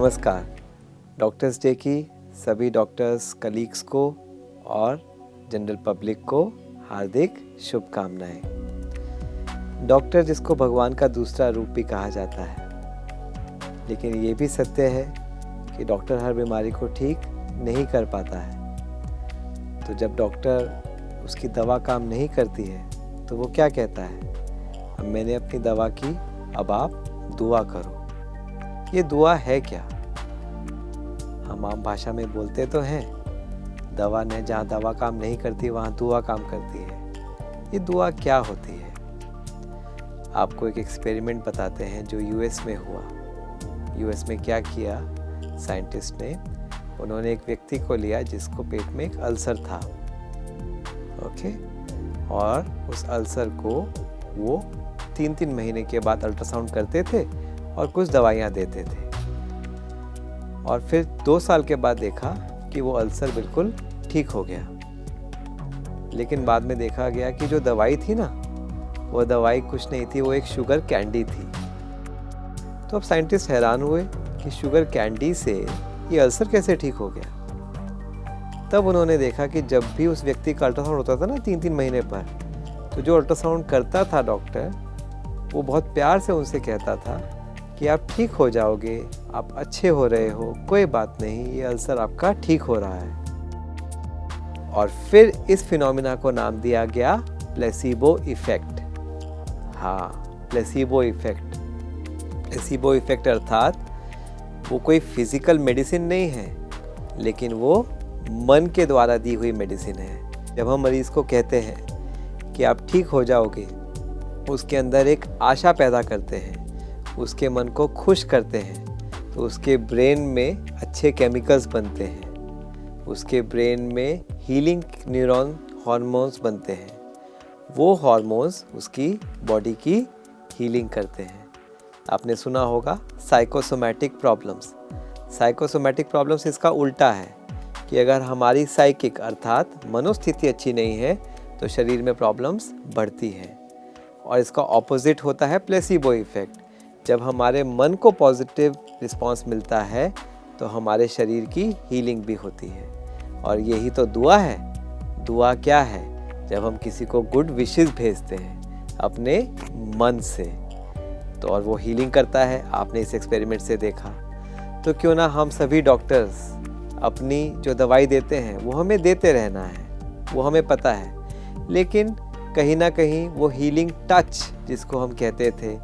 नमस्कार। Doctors day की सभी डॉक्टर्स कलीग्स को और जनरल पब्लिक को हार्दिक शुभकामनाएं। डॉक्टर जिसको भगवान का दूसरा रूप भी कहा जाता है, लेकिन ये भी सत्य है कि डॉक्टर हर बीमारी को ठीक नहीं कर पाता है। तो जब डॉक्टर उसकी दवा काम नहीं करती है तो वो क्या कहता है, अब मैंने अपनी दवा की, अब आप दुआ करो। ये दुआ है क्या? हम आम भाषा में बोलते तो हैं, दवा ने जहाँ दवा काम नहीं करती वहाँ दुआ काम करती है। ये दुआ क्या होती है? आपको एक एक्सपेरिमेंट बताते हैं जो यूएस में हुआ। यूएस में क्या किया साइंटिस्ट ने, उन्होंने एक व्यक्ति को लिया जिसको पेट में एक अल्सर था, ओके, और उस अल्सर को वो 3-3 महीने के बाद अल्ट्रासाउंड करते थे और कुछ दवाइयाँ देते थे। और फिर 2 साल के बाद देखा कि वो अल्सर बिल्कुल ठीक हो गया। लेकिन बाद में देखा गया कि जो दवाई थी ना, वो दवाई कुछ नहीं थी, वो एक शुगर कैंडी थी। तो अब साइंटिस्ट हैरान हुए कि शुगर कैंडी से ये अल्सर कैसे ठीक हो गया। तब उन्होंने देखा कि जब भी उस व्यक्ति का अल्ट्रासाउंड होता था ना 3-3 महीने पर, तो जो अल्ट्रासाउंड करता था डॉक्टर, वो बहुत प्यार से उनसे कहता था कि आप ठीक हो जाओगे, आप अच्छे हो रहे हो, कोई बात नहीं, ये अल्सर आपका ठीक हो रहा है। और फिर इस फिनोमिना को नाम दिया गया प्लेसिबो इफेक्ट। हाँ, प्लेसिबो इफेक्ट। प्लेसिबो इफेक्ट अर्थात वो कोई फिजिकल मेडिसिन नहीं है, लेकिन वो मन के द्वारा दी हुई मेडिसिन है। जब हम मरीज को कहते हैं कि आप ठीक हो जाओगे, उसके अंदर एक आशा पैदा करते हैं, उसके मन को खुश करते हैं, तो उसके ब्रेन में अच्छे केमिकल्स बनते हैं, उसके ब्रेन में हीलिंग न्यूरॉन हार्मोन्स बनते हैं। वो हार्मोन्स उसकी बॉडी की हीलिंग करते हैं। आपने सुना होगा साइकोसोमैटिक प्रॉब्लम्स। साइकोसोमैटिक प्रॉब्लम्स इसका उल्टा है कि अगर हमारी साइकिक अर्थात मनोस्थिति अच्छी नहीं है तो शरीर में प्रॉब्लम्स बढ़ती हैं। और इसका ऑपोजिट होता है प्लेसिबो इफेक्ट। जब हमारे मन को पॉजिटिव रिस्पांस मिलता है तो हमारे शरीर की हीलिंग भी होती है। और यही तो दुआ है। दुआ क्या है? जब हम किसी को गुड विशेस भेजते हैं अपने मन से, तो और वो हीलिंग करता है। आपने इस एक्सपेरिमेंट से देखा। तो क्यों ना हम सभी डॉक्टर्स अपनी जो दवाई देते हैं वो हमें देते रहना है, वो हमें पता है, लेकिन कहीं ना कहीं वो हीलिंग टच जिसको हम कहते थे,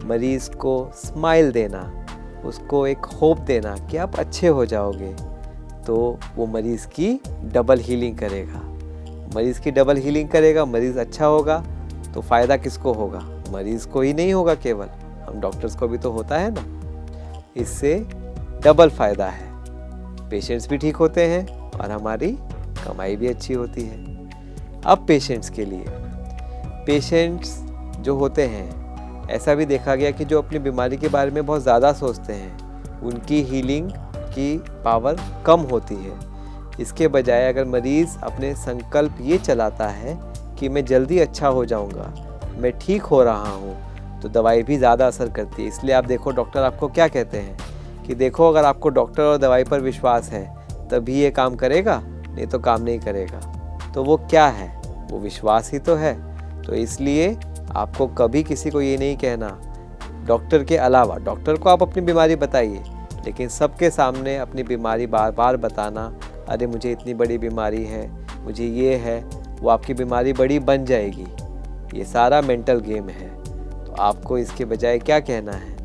मरीज़ को स्माइल देना, उसको एक होप देना कि आप अच्छे हो जाओगे, तो वो मरीज़ की डबल हीलिंग करेगा। मरीज़ की डबल हीलिंग करेगा, मरीज़ अच्छा होगा, तो फ़ायदा किसको होगा? मरीज़ को ही नहीं होगा केवल, हम डॉक्टर्स को भी तो होता है ना। इससे डबल फ़ायदा है, पेशेंट्स भी ठीक होते हैं और हमारी कमाई भी अच्छी होती है। अब पेशेंट्स के लिए, पेशेंट्स जो होते हैं, ऐसा भी देखा गया कि जो अपनी बीमारी के बारे में बहुत ज़्यादा सोचते हैं, उनकी हीलिंग की पावर कम होती है। इसके बजाय अगर मरीज़ अपने संकल्प ये चलाता है कि मैं जल्दी अच्छा हो जाऊंगा, मैं ठीक हो रहा हूँ, तो दवाई भी ज़्यादा असर करती है। इसलिए आप देखो डॉक्टर आपको क्या कहते हैं कि देखो, अगर आपको डॉक्टर और दवाई पर विश्वास है तभी ये काम करेगा, नहीं तो काम नहीं करेगा। तो वो क्या है? वो विश्वास ही तो है। तो इसलिए आपको कभी किसी को ये नहीं कहना, डॉक्टर के अलावा, डॉक्टर को आप अपनी बीमारी बताइए, लेकिन सबके सामने अपनी बीमारी बार बार बताना, अरे मुझे इतनी बड़ी बीमारी है, मुझे ये है, वो आपकी बीमारी बड़ी बन जाएगी। ये सारा मेंटल गेम है। तो आपको इसके बजाय क्या कहना है?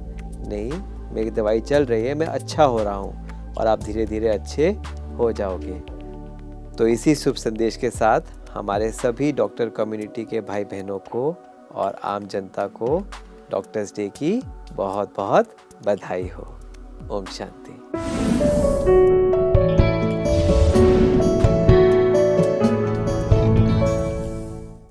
नहीं, मेरी दवाई चल रही है, मैं अच्छा हो रहा हूँ, और आप धीरे धीरे अच्छे हो जाओगे। तो इसी शुभ संदेश के साथ हमारे सभी डॉक्टर कम्युनिटी के भाई बहनों को और आम जनता को डॉक्टर्स डे की बहुत बहुत बधाई हो। ओम शांति।